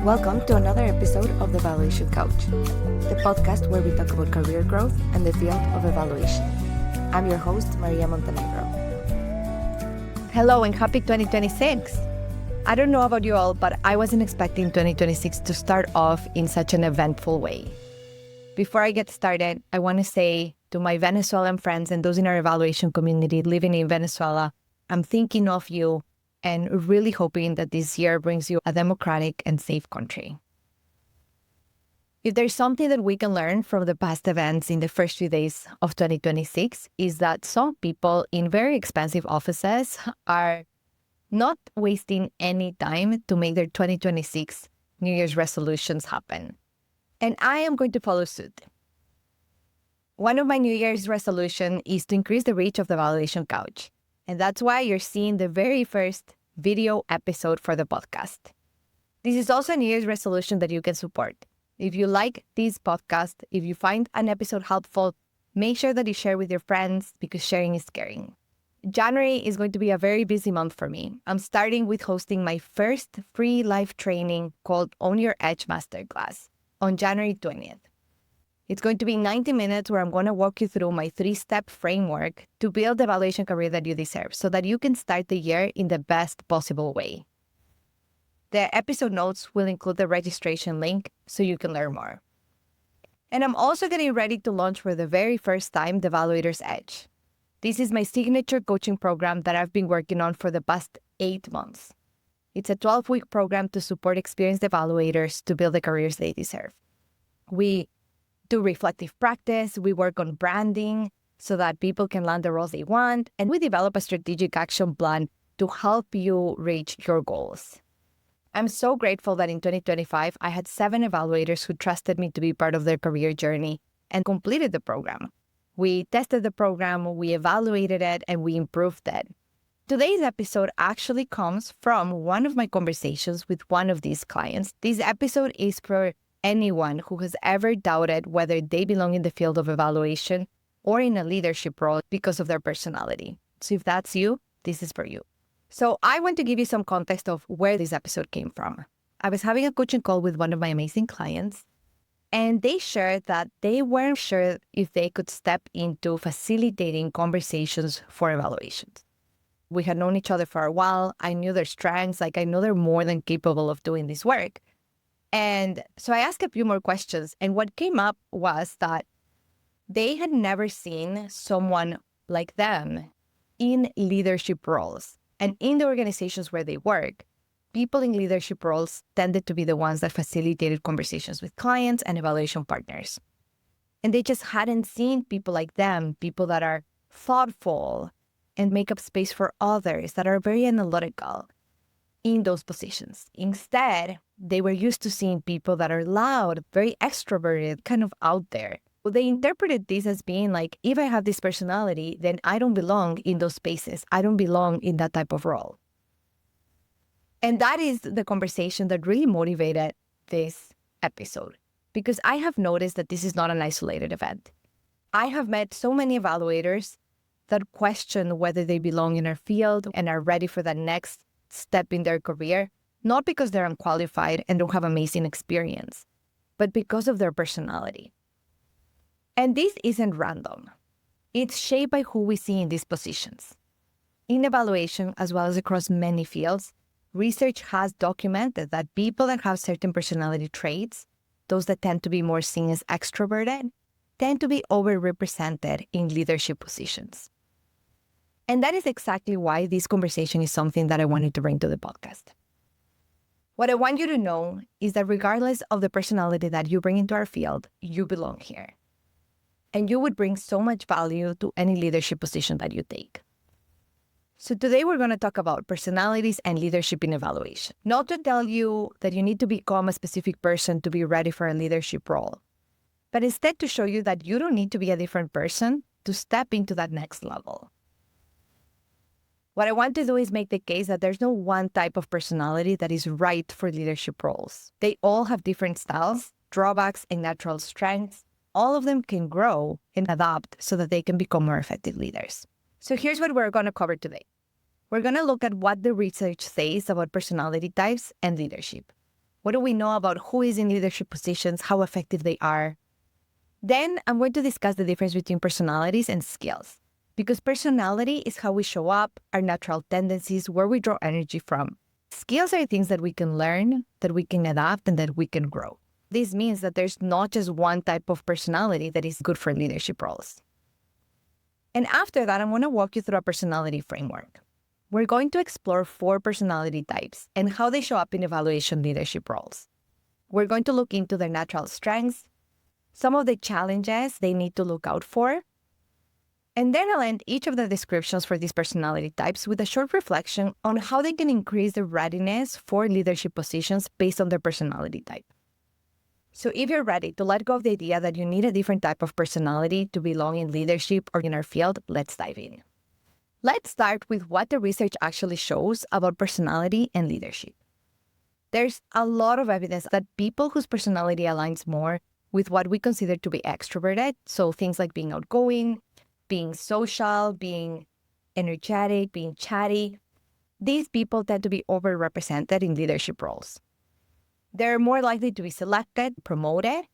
Welcome to another episode of The Evaluation Couch, the podcast where we talk about career growth and the field of evaluation. I'm your host, Maria Montenegro. Hello and happy 2026. I don't know about you all, but I wasn't expecting 2026 to start off in such an eventful way. Before I get started, I want to say to my Venezuelan friends and those in our evaluation community living in Venezuela, I'm thinking of you and really hoping that this year brings you a democratic and safe country. If there's something that we can learn from the past events in the first few days of 2026 is that some people in very expensive offices are not wasting any time to make their 2026 New Year's resolutions happen. And I am going to follow suit. One of my New Year's resolutions is to increase the reach of the Evaluation Couch. And that's why you're seeing the very first video episode for the podcast. This is also a New Year's resolution that you can support. If you like this podcast, if you find an episode helpful, make sure that you share with your friends because sharing is caring. January is going to be a very busy month for me. I'm starting with hosting my first free live training called Own Your Edge Masterclass on January 20th. It's going to be 90 minutes where I'm going to walk you through my 3-step framework to build the evaluation career that you deserve so that you can start the year in the best possible way. The episode notes will include the registration link so you can learn more. And I'm also getting ready to launch for the very first time the Evaluator's Edge. This is my signature coaching program that I've been working on for the past 8 months. It's a 12-week program to support experienced evaluators to build the careers they deserve. We do reflective practice, we work on branding so that people can land the roles they want, and we develop a strategic action plan to help you reach your goals. I'm so grateful that in 2025, I had 7 evaluators who trusted me to be part of their career journey and completed the program. We tested the program, we evaluated it, and we improved it. Today's episode actually comes from one of my conversations with one of these clients. This episode is for anyone who has ever doubted whether they belong in the field of evaluation or in a leadership role because of their personality. So if that's you, this is for you. So I want to give you some context of where this episode came from. I was having a coaching call with one of my amazing clients, and they shared that they weren't sure if they could step into facilitating conversations for evaluations. We had known each other for a while. I knew their strengths, I know they're more than capable of doing this work. And so I asked a few more questions, and what came up was that they had never seen someone like them in leadership roles. And in the organizations where they work, people in leadership roles tended to be the ones that facilitated conversations with clients and evaluation partners. And they just hadn't seen people like them, people that are thoughtful and make up space for others, that are very analytical in those positions. Instead, they were used to seeing people that are loud, very extroverted, kind of out there. Well, they interpreted this as being like, if I have this personality, then I don't belong in those spaces. I don't belong in that type of role. And that is the conversation that really motivated this episode, because I have noticed that this is not an isolated event. I have met so many evaluators that question whether they belong in our field and are ready for that next step in their career, not because they're unqualified and don't have amazing experience, but because of their personality. And this isn't random. It's shaped by who we see in these positions. In evaluation, as well as across many fields, research has documented that people that have certain personality traits, those that tend to be more seen as extroverted, tend to be overrepresented in leadership positions. And that is exactly why this conversation is something that I wanted to bring to the podcast. What I want you to know is that regardless of the personality that you bring into our field, you belong here. And you would bring so much value to any leadership position that you take. So today we're going to talk about personalities and leadership in evaluation. Not to tell you that you need to become a specific person to be ready for a leadership role, but instead to show you that you don't need to be a different person to step into that next level. What I want to do is make the case that there's no one type of personality that is right for leadership roles. They all have different styles, drawbacks, and natural strengths. All of them can grow and adapt so that they can become more effective leaders. So here's what we're going to cover today. We're going to look at what the research says about personality types and leadership. What do we know about who is in leadership positions, how effective they are? Then I'm going to discuss the difference between personalities and skills, because personality is how we show up, our natural tendencies, where we draw energy from. Skills are things that we can learn, that we can adapt, and that we can grow. This means that there's not just one type of personality that is good for leadership roles. And after that, I'm going to walk you through a personality framework. We're going to explore 4 personality types and how they show up in evaluation leadership roles. We're going to look into their natural strengths, some of the challenges they need to look out for, and then I'll end each of the descriptions for these personality types with a short reflection on how they can increase their readiness for leadership positions based on their personality type. So if you're ready to let go of the idea that you need a different type of personality to belong in leadership or in our field, let's dive in. Let's start with what the research actually shows about personality and leadership. There's a lot of evidence that people whose personality aligns more with what we consider to be extroverted, so things like being outgoing, being social, being energetic, being chatty, these people tend to be overrepresented in leadership roles. They're more likely to be selected, promoted,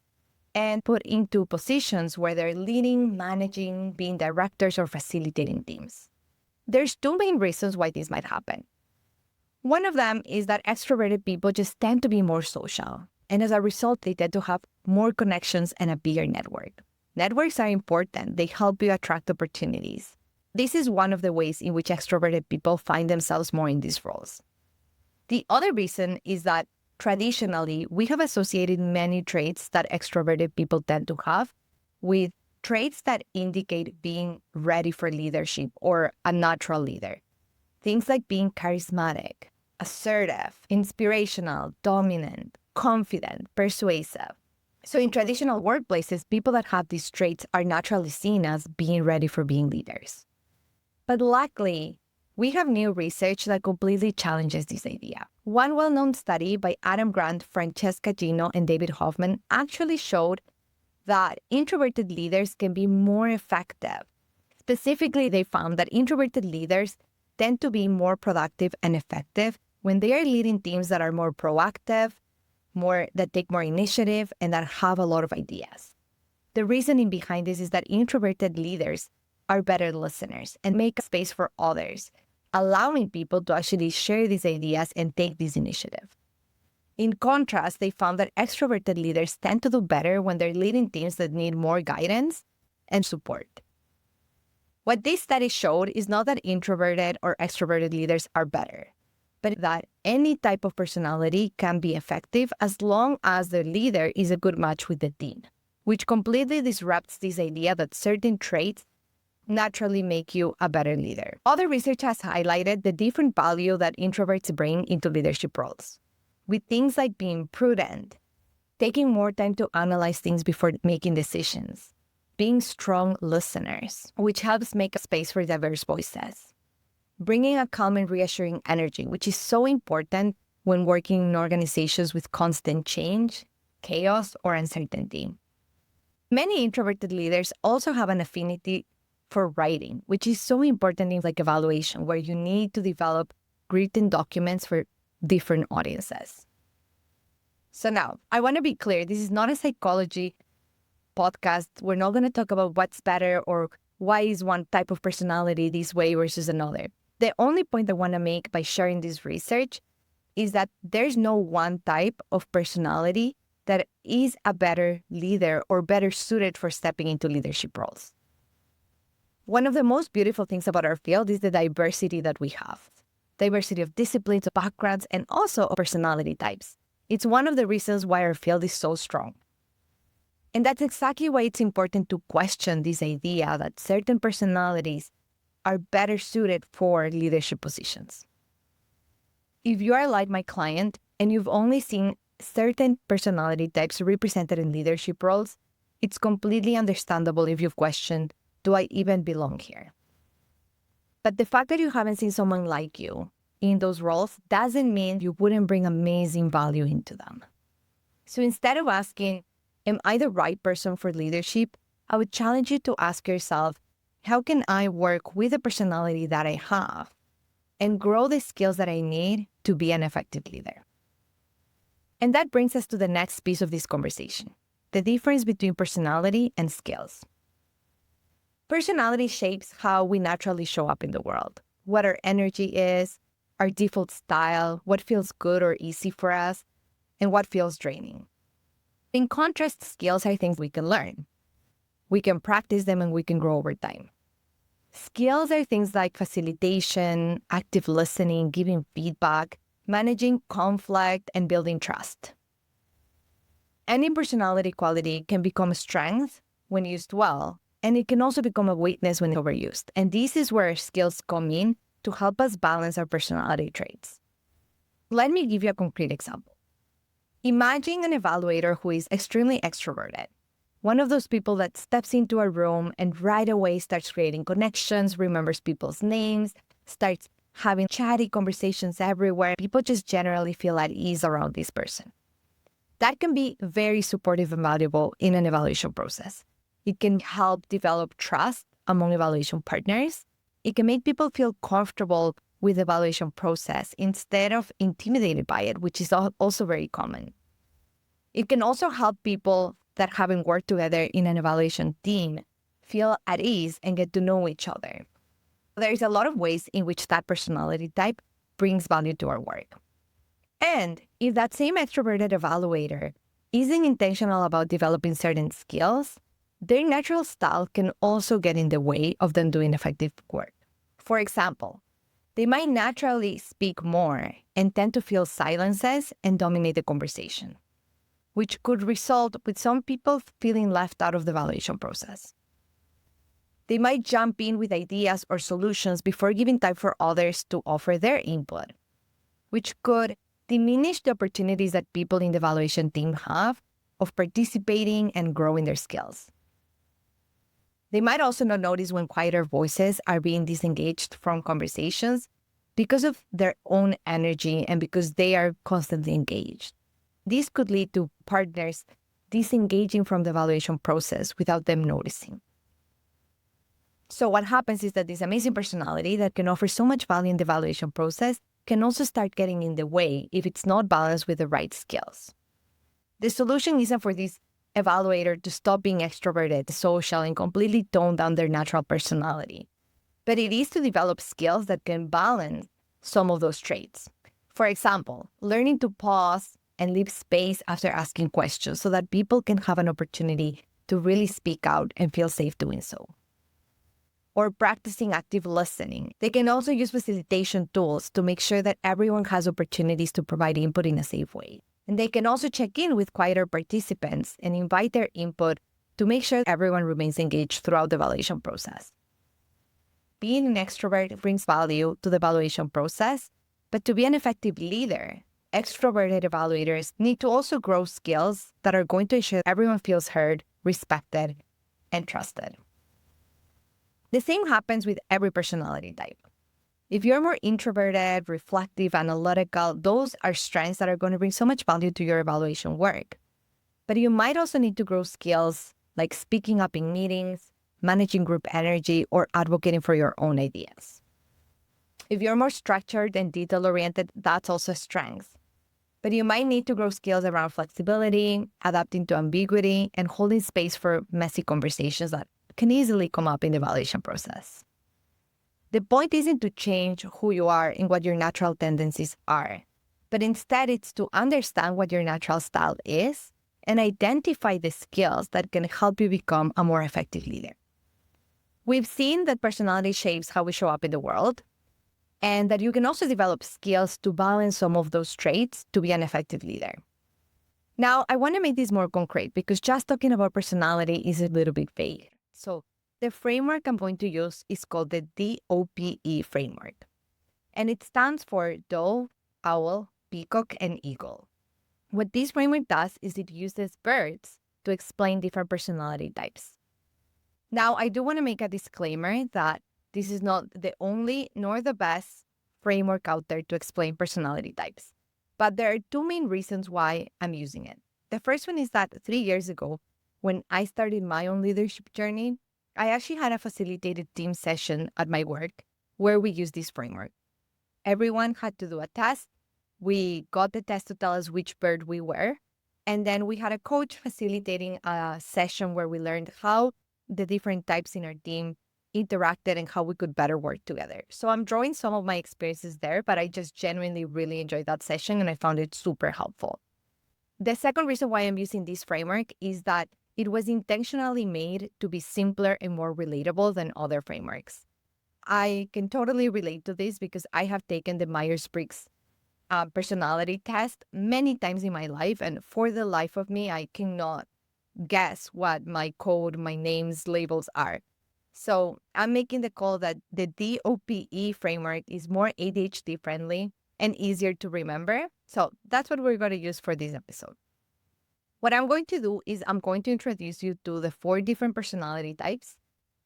and put into positions where they're leading, managing, being directors, or facilitating teams. There's 2 main reasons why this might happen. One of them is that extroverted people just tend to be more social, and as a result, they tend to have more connections and a bigger network. Networks are important. They help you attract opportunities. This is one of the ways in which extroverted people find themselves more in these roles. The other reason is that traditionally, we have associated many traits that extroverted people tend to have with traits that indicate being ready for leadership or a natural leader. Things like being charismatic, assertive, inspirational, dominant, confident, persuasive. So in traditional workplaces, people that have these traits are naturally seen as being ready for being leaders. But luckily, we have new research that completely challenges this idea. One well-known study by Adam Grant, Francesca Gino, and David Hoffman actually showed that introverted leaders can be more effective. Specifically, they found that introverted leaders tend to be more productive and effective when they are leading teams that are more proactive, that take more initiative, and that have a lot of ideas. The reasoning behind this is that introverted leaders are better listeners and make space for others, allowing people to actually share these ideas and take this initiative. In contrast, they found that extroverted leaders tend to do better when they're leading teams that need more guidance and support. What this study showed is not that introverted or extroverted leaders are better, but that any type of personality can be effective as long as the leader is a good match with the team, which completely disrupts this idea that certain traits naturally make you a better leader. Other research has highlighted the different value that introverts bring into leadership roles, with things like being prudent, taking more time to analyze things before making decisions, being strong listeners, which helps make a space for diverse voices, bringing a calm and reassuring energy, which is so important when working in organizations with constant change, chaos, or uncertainty. Many introverted leaders also have an affinity for writing, which is so important in evaluation, where you need to develop written documents for different audiences. So now, I want to be clear, this is not a psychology podcast. We're not going to talk about what's better or why is one type of personality this way versus another. The only point I want to make by sharing this research is that there's no one type of personality that is a better leader or better suited for stepping into leadership roles. One of the most beautiful things about our field is the diversity that we have. Diversity of disciplines, backgrounds, and also of personality types. It's one of the reasons why our field is so strong. And that's exactly why it's important to question this idea that certain personalities are better suited for leadership positions. If you are like my client and you've only seen certain personality types represented in leadership roles, it's completely understandable if you've questioned, do I even belong here? But the fact that you haven't seen someone like you in those roles doesn't mean you wouldn't bring amazing value into them. So instead of asking, am I the right person for leadership? I would challenge you to ask yourself, how can I work with the personality that I have and grow the skills that I need to be an effective leader? And that brings us to the next piece of this conversation, the difference between personality and skills. Personality shapes how we naturally show up in the world, what our energy is, our default style, what feels good or easy for us, and what feels draining. In contrast, skills are things we can learn. We can practice them and we can grow over time. Skills are things like facilitation, active listening, giving feedback, managing conflict, and building trust. Any personality quality can become a strength when used well, and it can also become a weakness when overused. And this is where skills come in to help us balance our personality traits. Let me give you a concrete example. Imagine an evaluator who is extremely extroverted. One of those people that steps into a room and right away starts creating connections, remembers people's names, starts having chatty conversations everywhere. People just generally feel at ease around this person. That can be very supportive and valuable in an evaluation process. It can help develop trust among evaluation partners. It can make people feel comfortable with the evaluation process instead of intimidated by it, which is also very common. It can also help people that haven't worked together in an evaluation team feel at ease and get to know each other. There's a lot of ways in which that personality type brings value to our work. And if that same extroverted evaluator isn't intentional about developing certain skills, their natural style can also get in the way of them doing effective work. For example, they might naturally speak more and tend to fill silences and dominate the conversation, which could result with some people feeling left out of the evaluation process. They might jump in with ideas or solutions before giving time for others to offer their input, which could diminish the opportunities that people in the evaluation team have of participating and growing their skills. They might also not notice when quieter voices are being disengaged from conversations because of their own energy and because they are constantly engaged. This could lead to partners disengaging from the evaluation process without them noticing. So what happens is that this amazing personality that can offer so much value in the evaluation process can also start getting in the way if it's not balanced with the right skills. The solution isn't for this evaluator to stop being extroverted, social, and completely tone down their natural personality, but it is to develop skills that can balance some of those traits. For example, learning to pause and leave space after asking questions so that people can have an opportunity to really speak out and feel safe doing so. Or practicing active listening. They can also use facilitation tools to make sure that everyone has opportunities to provide input in a safe way. And they can also check in with quieter participants and invite their input to make sure everyone remains engaged throughout the evaluation process. Being an extrovert brings value to the evaluation process, but to be an effective leader, extroverted evaluators need to also grow skills that are going to ensure everyone feels heard, respected, and trusted. The same happens with every personality type. If you're more introverted, reflective, analytical, those are strengths that are going to bring so much value to your evaluation work. But you might also need to grow skills like speaking up in meetings, managing group energy, or advocating for your own ideas. If you're more structured and detail-oriented, that's also a strength. But you might need to grow skills around flexibility, adapting to ambiguity, and holding space for messy conversations that can easily come up in the evaluation process. The point isn't to change who you are and what your natural tendencies are, but instead it's to understand what your natural style is and identify the skills that can help you become a more effective leader. We've seen that personality shapes how we show up in the world, and that you can also develop skills to balance some of those traits to be an effective leader. Now, I want to make this more concrete because just talking about personality is a little bit vague. So the framework I'm going to use is called the DOPE framework. And it stands for Dove, Owl, Peacock, and Eagle. What this framework does is it uses birds to explain different personality types. Now, I do want to make a disclaimer that this is not the only nor the best framework out there to explain personality types. But there are two main reasons why I'm using it. The first one is that 3 years ago, when I started my own leadership journey, I actually had a facilitated team session at my work where we used this framework. Everyone had to do a test We got the test to tell us which bird we were. And then we had a coach facilitating a session where we learned how the different types in our team interacted and how we could better work together. So I'm drawing some of my experiences there, but I just genuinely really enjoyed that session and I found it super helpful. The second reason why I'm using this framework is that it was intentionally made to be simpler and more relatable than other frameworks. I can totally relate to this because I have taken the Myers-Briggs personality test many times in my life, and for the life of me, I cannot guess what my code, my names, labels are. So I'm making the call that the DOPE framework is more ADHD friendly and easier to remember. So that's what we're going to use for this episode. What I'm going to do is I'm going to introduce you to the 4 different personality types,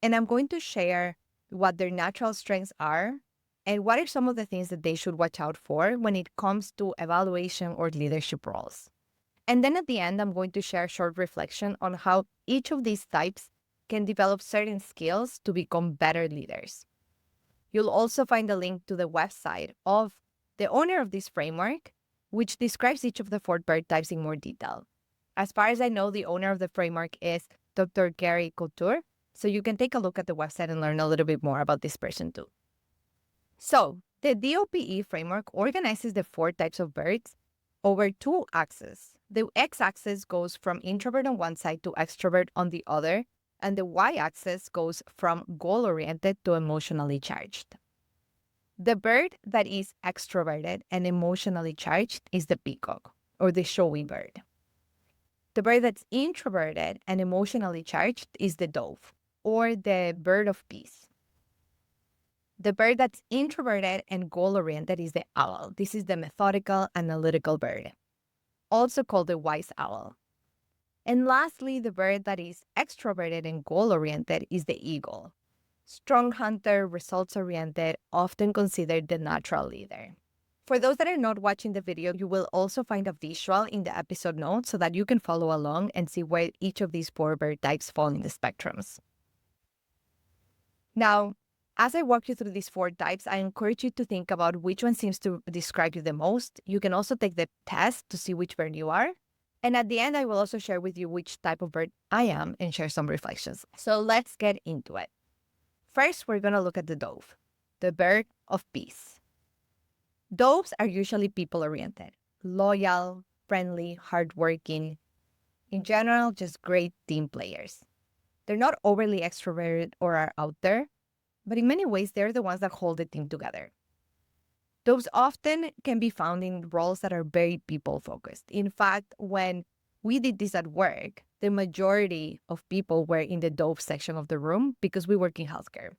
and I'm going to share what their natural strengths are and what are some of the things that they should watch out for when it comes to evaluation or leadership roles. And then at the end, I'm going to share a short reflection on how each of these types can develop certain skills to become better leaders. You'll also find a link to the website of the owner of this framework, which describes each of the 4 bird types in more detail. As far as I know, the owner of the framework is Dr. Gary Couture, so you can take a look at the website and learn a little bit more about this person too. So the DOPE framework organizes the 4 types of birds over 2 axes. The x-axis goes from introvert on one side to extrovert on the other, and the y-axis goes from goal-oriented to emotionally charged. The bird that is extroverted and emotionally charged is the peacock, or the showy bird. The bird that's introverted and emotionally charged is the dove, or the bird of peace. The bird that's introverted and goal-oriented is the owl. This is the methodical, analytical bird, also called the wise owl. And lastly, the bird that is extroverted and goal-oriented is the eagle. Strong hunter, results-oriented, often considered the natural leader. For those that are not watching the video, you will also find a visual in the episode notes so that you can follow along and see where each of these 4 bird types fall in the spectrums. Now, as I walk you through these 4 types, I encourage you to think about which one seems to describe you the most. You can also take the test to see which bird you are. And at the end, I will also share with you which type of bird I am and share some reflections. So let's get into it. First, we're going to look at the dove, the bird of peace. Doves are usually people-oriented, loyal, friendly, hardworking. In general, just great team players. They're not overly extroverted or are out there, but in many ways, they're the ones that hold the team together. Doves often can be found in roles that are very people-focused. In fact, when we did this at work, the majority of people were in the dove section of the room because we work in healthcare.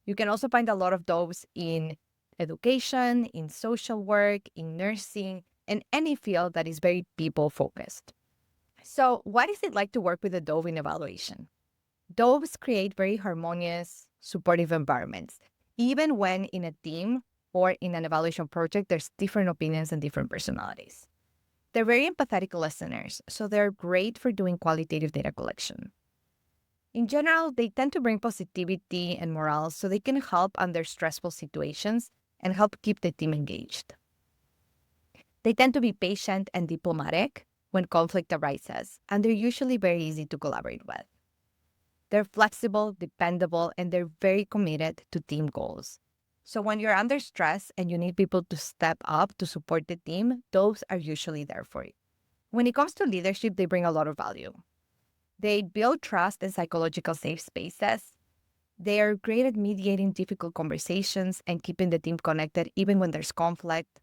You can also find a lot of doves in education, in social work, in nursing, and any field that is very people-focused. So what is it like to work with a dove in evaluation? Doves create very harmonious, supportive environments, even when in a team or in an evaluation project, there's different opinions and different personalities. They're very empathetic listeners, so they're great for doing qualitative data collection. In general, they tend to bring positivity and morale so they can help under stressful situations and help keep the team engaged. They tend to be patient and diplomatic when conflict arises, and they're usually very easy to collaborate with. They're flexible, dependable, and they're very committed to team goals. So when you're under stress and you need people to step up to support the team, those are usually there for you. When it comes to leadership, they bring a lot of value. They build trust and psychological safe spaces. They are great at mediating difficult conversations and keeping the team connected even when there's conflict.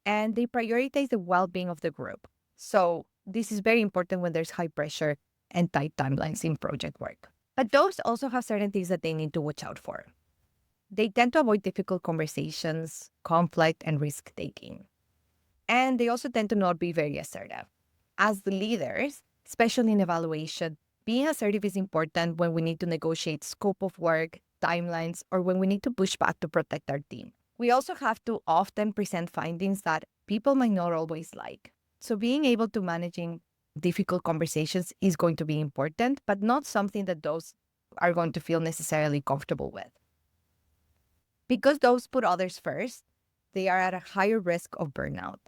And they prioritize the well-being of the group. So this is very important when there's high pressure and tight timelines in project work. But those also have certain things that they need to watch out for. They tend to avoid difficult conversations, conflict, and risk-taking. And they also tend to not be very assertive. As the leaders, especially in evaluation, being assertive is important when we need to negotiate scope of work, timelines, or when we need to push back to protect our team. We also have to often present findings that people might not always like. So being able to managing difficult conversations is going to be important, but not something that those are going to feel necessarily comfortable with. Because those put others first, they are at a higher risk of burnout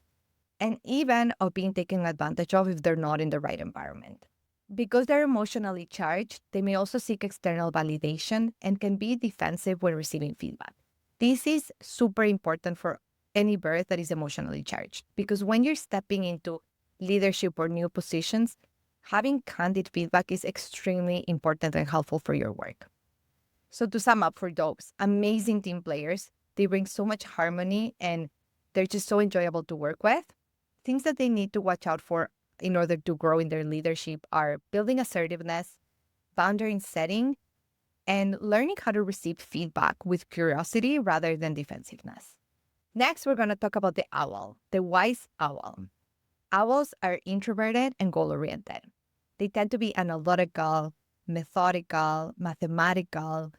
and even of being taken advantage of if they're not in the right environment. Because they're emotionally charged, they may also seek external validation and can be defensive when receiving feedback. This is super important for any bird that is emotionally charged, because when you're stepping into leadership or new positions, having candid feedback is extremely important and helpful for your work. So to sum up, for those amazing team players, they bring so much harmony and they're just so enjoyable to work with. Things that they need to watch out for in order to grow in their leadership are building assertiveness, boundary setting, and learning how to receive feedback with curiosity rather than defensiveness. Next, we're going to talk about the owl, the wise owl. Owls are introverted and goal-oriented. They tend to be analytical, methodical, mathematical,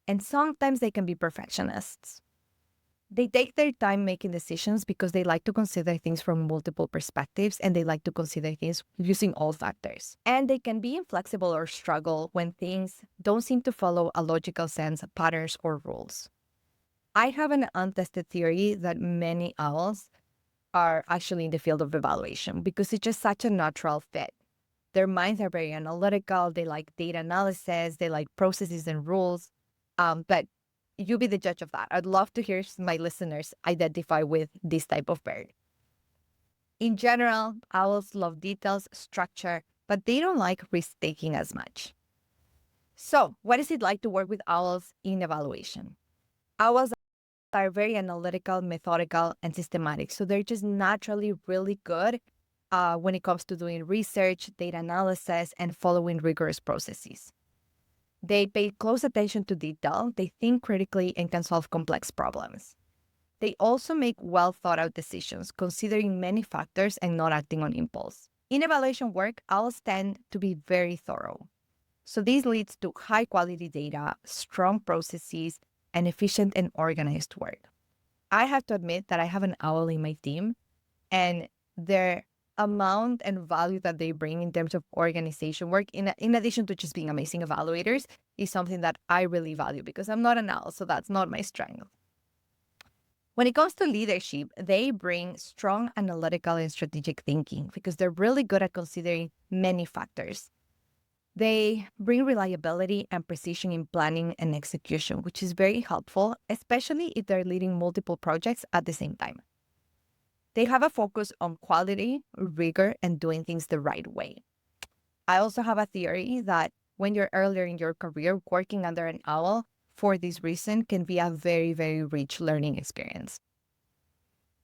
and sometimes they can be perfectionists. They take their time making decisions because they like to consider things from multiple perspectives and they like to consider things using all factors. And they can be inflexible or struggle when things don't seem to follow a logical sense, patterns, or rules. I have an untested theory that many owls are actually in the field of evaluation because it's just such a natural fit. Their minds are very analytical, they like data analysis, they like processes and rules, but you be the judge of that. I'd love to hear my listeners identify with this type of bird. In general, owls love details, structure, but they don't like risk-taking as much. So, what is it like to work with owls in evaluation? Owls are very analytical, methodical, and systematic. So they're just naturally really good when it comes to doing research, data analysis, and following rigorous processes. They pay close attention to detail, they think critically, and can solve complex problems. They also make well thought out decisions, considering many factors and not acting on impulse. In evaluation work, owls tend to be very thorough. So this leads to high quality data, strong processes, and efficient and organized work. I have to admit that I have an owl in my team, and their amount and value that they bring in terms of organization work, in addition to just being amazing evaluators, is something that I really value because I'm not an owl, so that's not my strength. When it comes to leadership, they bring strong analytical and strategic thinking because they're really good at considering many factors. They bring reliability and precision in planning and execution, which is very helpful, especially if they're leading multiple projects at the same time. They have a focus on quality, rigor, and doing things the right way. I also have a theory that when you're earlier in your career, working under an owl for this reason can be a very, very rich learning experience.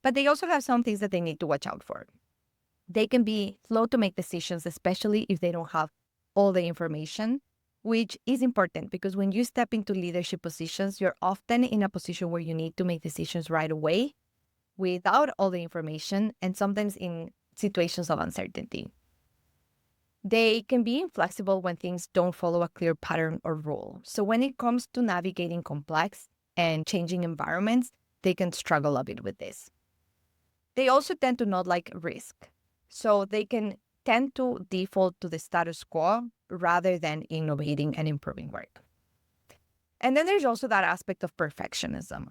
But they also have some things that they need to watch out for. They can be slow to make decisions, especially if they don't have all the information, which is important because when you step into leadership positions, you're often in a position where you need to make decisions right away without all the information and sometimes in situations of uncertainty. They can be inflexible when things don't follow a clear pattern or rule. So when it comes to navigating complex and changing environments, they can struggle a bit with this. They also tend to not like risk. So they can tend to default to the status quo rather than innovating and improving work. And then there's also that aspect of perfectionism.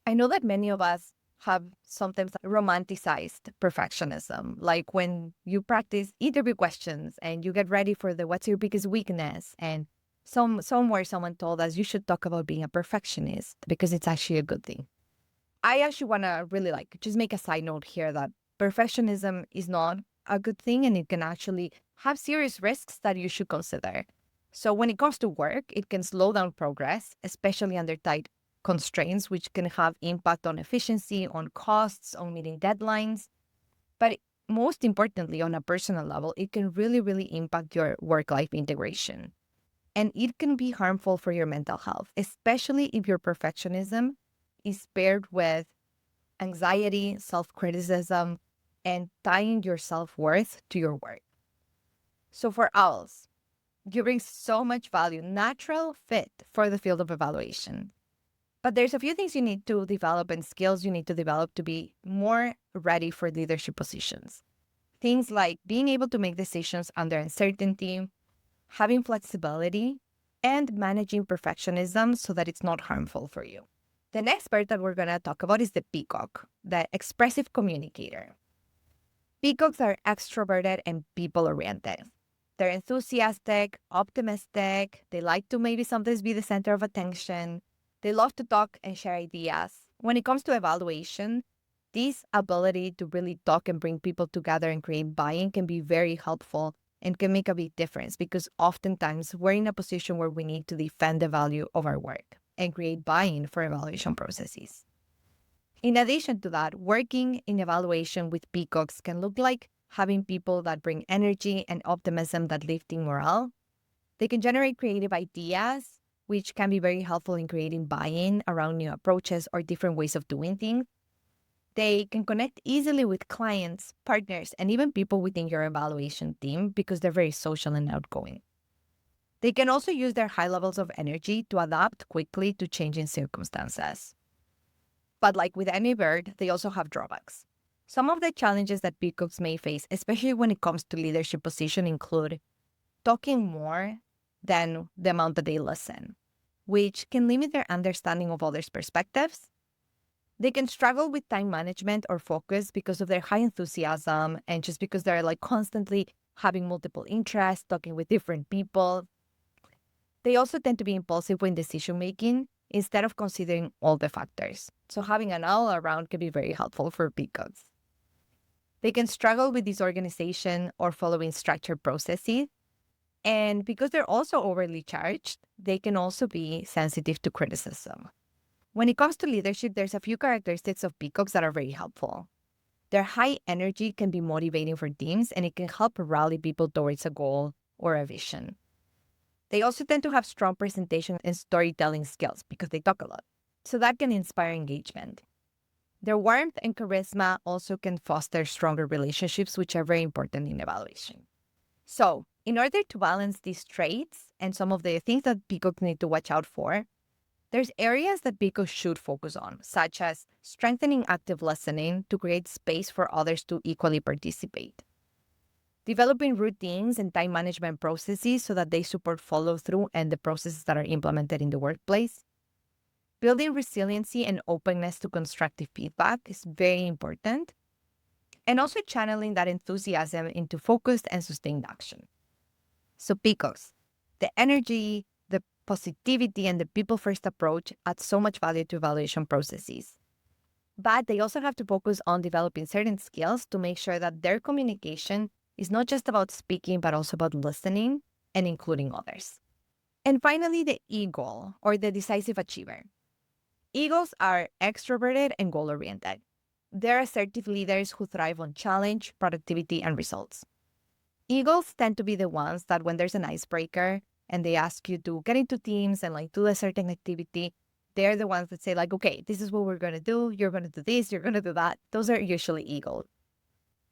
I know that many of us have sometimes romanticized perfectionism, like when you practice interview questions and you get ready for the what's your biggest weakness, and somewhere someone told us you should talk about being a perfectionist because it's actually a good thing. I actually want to really just make a side note here that perfectionism is not a good thing and it can actually have serious risks that you should consider. So when it comes to work, it can slow down progress, especially under tight constraints, which can have impact on efficiency, on costs, on meeting deadlines. But most importantly, on a personal level, it can really, really impact your work-life integration. And it can be harmful for your mental health, especially if your perfectionism is paired with anxiety, self-criticism, and tying your self-worth to your work. So for owls, you bring so much value, natural fit for the field of evaluation. But there's a few things you need to develop and skills you need to develop to be more ready for leadership positions. Things like being able to make decisions under uncertainty, having flexibility, and managing perfectionism so that it's not harmful for you. The next bird that we're going to talk about is the peacock, the expressive communicator. Peacocks are extroverted and people-oriented. They're enthusiastic, optimistic. They like to maybe sometimes be the center of attention. They love to talk and share ideas. When it comes to evaluation, this ability to really talk and bring people together and create buy-in can be very helpful and can make a big difference because oftentimes we're in a position where we need to defend the value of our work and create buy-in for evaluation processes. In addition to that, working in evaluation with peacocks can look like having people that bring energy and optimism that lift in morale. They can generate creative ideas, which can be very helpful in creating buy-in around new approaches or different ways of doing things. They can connect easily with clients, partners, and even people within your evaluation team because they're very social and outgoing. They can also use their high levels of energy to adapt quickly to changing circumstances. But like with any bird, they also have drawbacks. Some of the challenges that peacocks may face, especially when it comes to leadership position, include talking more than the amount that they listen, which can limit their understanding of others' perspectives. They can struggle with time management or focus because of their high enthusiasm and just because they're like constantly having multiple interests, talking with different people. They also tend to be impulsive when decision making instead of considering all the factors. So having an owl around can be very helpful for peacocks. They can struggle with disorganization or following structured processes. And because they're also overly charged, they can also be sensitive to criticism. When it comes to leadership, there's a few characteristics of peacocks that are very helpful. Their high energy can be motivating for teams, and it can help rally people towards a goal or a vision. They also tend to have strong presentation and storytelling skills because they talk a lot. So that can inspire engagement. Their warmth and charisma also can foster stronger relationships, which are very important in evaluation. So in order to balance these traits and some of the things that peacocks need to watch out for, there's areas that peacocks should focus on, such as strengthening active listening to create space for others to equally participate. Developing routines and time management processes so that they support follow-through and the processes that are implemented in the workplace. Building resiliency and openness to constructive feedback is very important. And also channeling that enthusiasm into focused and sustained action. So peacocks, the energy, the positivity, and the people-first approach add so much value to evaluation processes. But they also have to focus on developing certain skills to make sure that their communication is not just about speaking, but also about listening and including others. And finally, the eagle, or the decisive achiever. Eagles are extroverted and goal-oriented. They're assertive leaders who thrive on challenge, productivity, and results. Eagles tend to be the ones that when there's an icebreaker and they ask you to get into teams and like do a certain activity, they're the ones that say like, okay, this is what we're going to do. You're going to do this. You're going to do that. Those are usually eagles.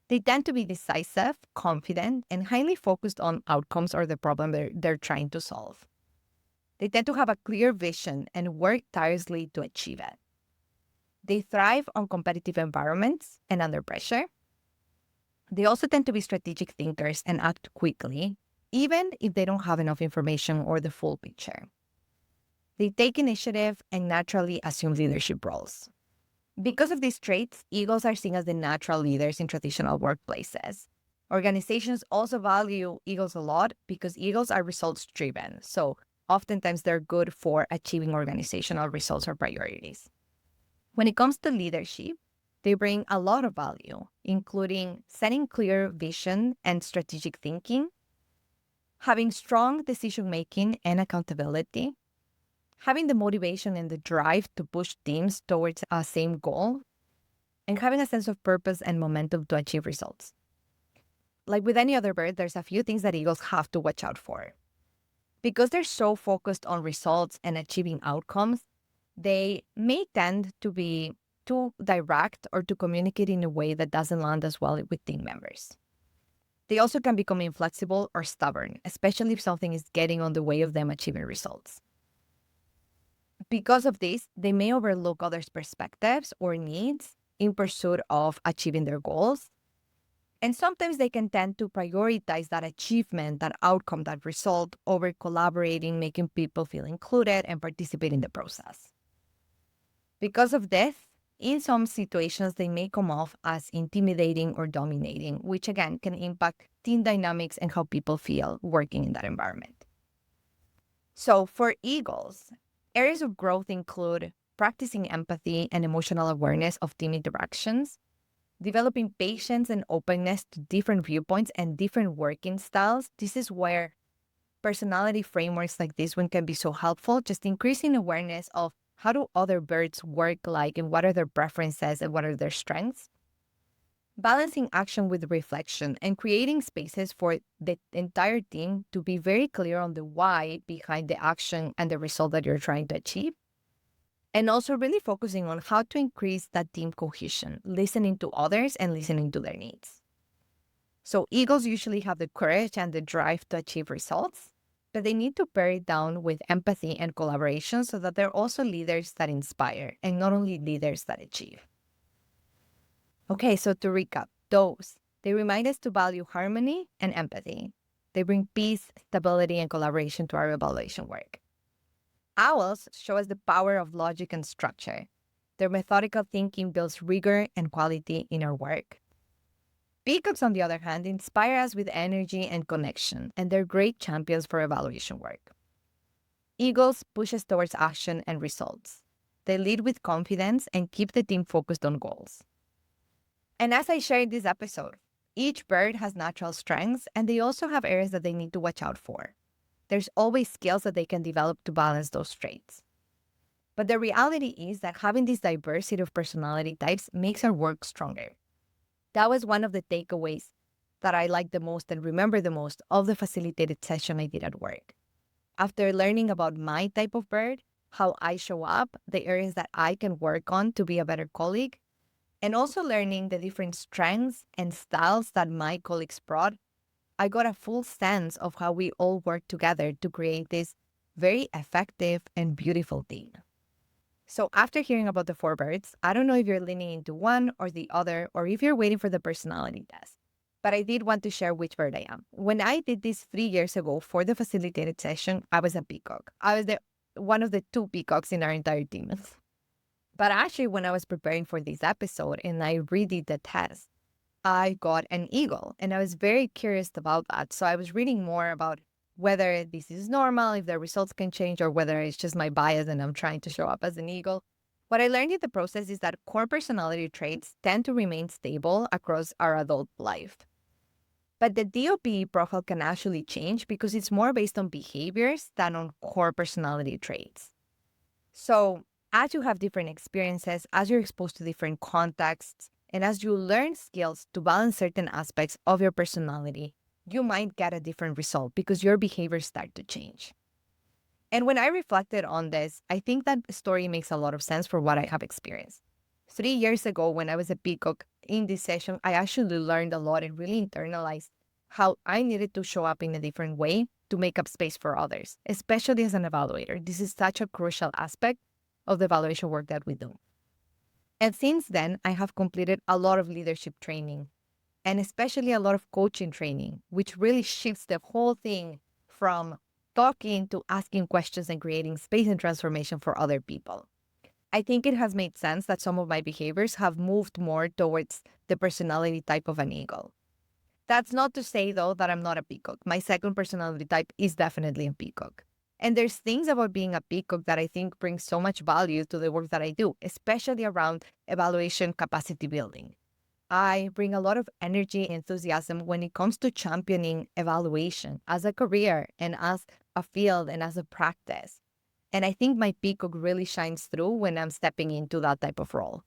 They tend to be decisive, confident, and highly focused on outcomes or the problem they're trying to solve. They tend to have a clear vision and work tirelessly to achieve it. They thrive on competitive environments and under pressure. They also tend to be strategic thinkers and act quickly, even if they don't have enough information or the full picture. They take initiative and naturally assume leadership roles. Because of these traits, eagles are seen as the natural leaders in traditional workplaces. Organizations also value eagles a lot because eagles are results-driven. So oftentimes they're good for achieving organizational results or priorities. When it comes to leadership, they bring a lot of value, including setting clear vision and strategic thinking, having strong decision-making and accountability, having the motivation and the drive to push teams towards a same goal, and having a sense of purpose and momentum to achieve results. Like with any other bird, there's a few things that eagles have to watch out for. Because they're so focused on results and achieving outcomes, they may tend to be too direct or to communicate in a way that doesn't land as well with team members. They also can become inflexible or stubborn, especially if something is getting on the way of them achieving results. Because of this, they may overlook others' perspectives or needs in pursuit of achieving their goals. And sometimes they can tend to prioritize that achievement, that outcome, that result over collaborating, making people feel included and participate in the process. Because of this, in some situations, they may come off as intimidating or dominating, which again can impact team dynamics and how people feel working in that environment. So for eagles, areas of growth include practicing empathy and emotional awareness of team interactions, developing patience and openness to different viewpoints and different working styles. This is where personality frameworks like this one can be so helpful, just increasing awareness of how do other birds work like and what are their preferences and what are their strengths. Balancing action with reflection and creating spaces for the entire team to be very clear on the why behind the action and the result that you're trying to achieve. And also really focusing on how to increase that team cohesion, listening to others and listening to their needs. So eagles usually have the courage and the drive to achieve results, but they need to pair it down with empathy and collaboration so that they're also leaders that inspire and not only leaders that achieve. Okay, so to recap, they remind us to value harmony and empathy. They bring peace, stability, and collaboration to our evaluation work. Owls show us the power of logic and structure. Their methodical thinking builds rigor and quality in our work. Peacocks, on the other hand, inspire us with energy and connection, and they're great champions for evaluation work. Eagles push us towards action and results. They lead with confidence and keep the team focused on goals. And as I shared in this episode, each bird has natural strengths, and they also have areas that they need to watch out for. There's always skills that they can develop to balance those traits. But the reality is that having this diversity of personality types makes our work stronger. That was one of the takeaways that I liked the most and remember the most of the facilitated session I did at work. After learning about my type of bird, how I show up, the areas that I can work on to be a better colleague, and also learning the different strengths and styles that my colleagues brought, I got a full sense of how we all work together to create this very effective and beautiful team. So after hearing about the four birds, I don't know if you're leaning into one or the other, or if you're waiting for the personality test. But I did want to share which bird I am. When I did this 3 years ago for the facilitated session, I was a peacock. I was one of the two peacocks in our entire team. But actually, when I was preparing for this episode and I redid the test, I got an eagle, and I was very curious about that. So I was reading more about whether this is normal, if the results can change, or whether it's just my bias and I'm trying to show up as an eagle. What I learned in the process is that core personality traits tend to remain stable across our adult life. But the DOPE profile can actually change because it's more based on behaviors than on core personality traits. So as you have different experiences, as you're exposed to different contexts, and as you learn skills to balance certain aspects of your personality, you might get a different result because your behaviors start to change. And when I reflected on this, I think that story makes a lot of sense for what I have experienced. 3 years ago, when I was a peacock in this session, I actually learned a lot and really internalized how I needed to show up in a different way to make up space for others, especially as an evaluator. This is such a crucial aspect of the evaluation work that we do. And since then, I have completed a lot of leadership training and especially a lot of coaching training, which really shifts the whole thing from talking to asking questions and creating space and transformation for other people. I think it has made sense that some of my behaviors have moved more towards the personality type of an eagle. That's not to say, though, that I'm not a peacock. My second personality type is definitely a peacock. And there's things about being a peacock that I think bring so much value to the work that I do, especially around evaluation capacity building. I bring a lot of energy and enthusiasm when it comes to championing evaluation as a career and as a field and as a practice. And I think my peacock really shines through when I'm stepping into that type of role.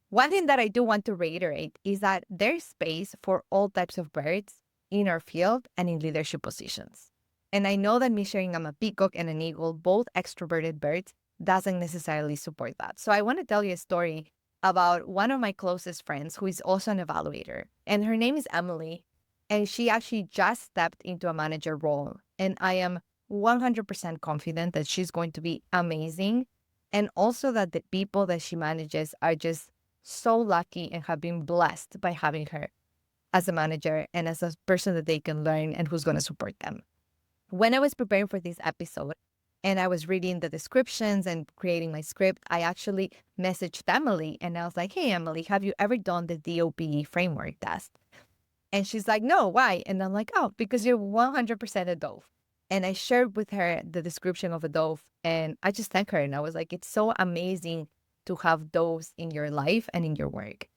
One thing that I do want to reiterate is that there's space for all types of birds in our field and in leadership positions. And I know that me sharing I'm a peacock and an eagle, both extroverted birds, doesn't necessarily support that. So I want to tell you a story about one of my closest friends who is also an evaluator. And her name is Emily. And she actually just stepped into a manager role. And I am 100% confident that she's going to be amazing. And also that the people that she manages are just so lucky and have been blessed by having her as a manager and as a person that they can learn and who's going to support them. When I was preparing for this episode, and I was reading the descriptions and creating my script, I actually messaged Emily and I was like, hey, Emily, have you ever done the DOPE framework test? And she's like, no, why? And I'm like, oh, because you're 100% a dove. And I shared with her the description of a dove, and I just thanked her. And I was like, it's so amazing to have doves in your life and in your work.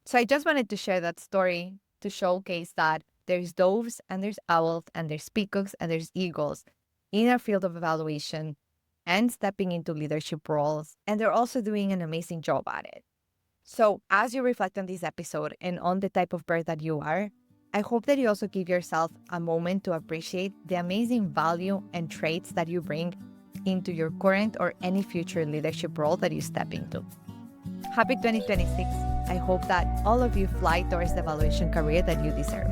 So I just wanted to share that story to showcase that there's doves and there's owls and there's peacocks and there's eagles in our field of evaluation and stepping into leadership roles. And they're also doing an amazing job at it. So as you reflect on this episode and on the type of bird that you are, I hope that you also give yourself a moment to appreciate the amazing value and traits that you bring into your current or any future leadership role that you step into. Happy 2026. I hope that all of you fly towards the evaluation career that you deserve.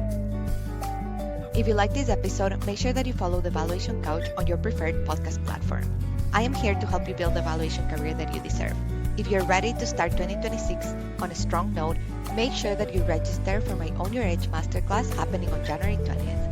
If you like this episode, make sure that you follow the Evaluation Couch on your preferred podcast platform. I am here to help you build the evaluation career that you deserve. If you're ready to start 2026 on a strong note, make sure that you register for my Own Your Edge masterclass happening on January 20th.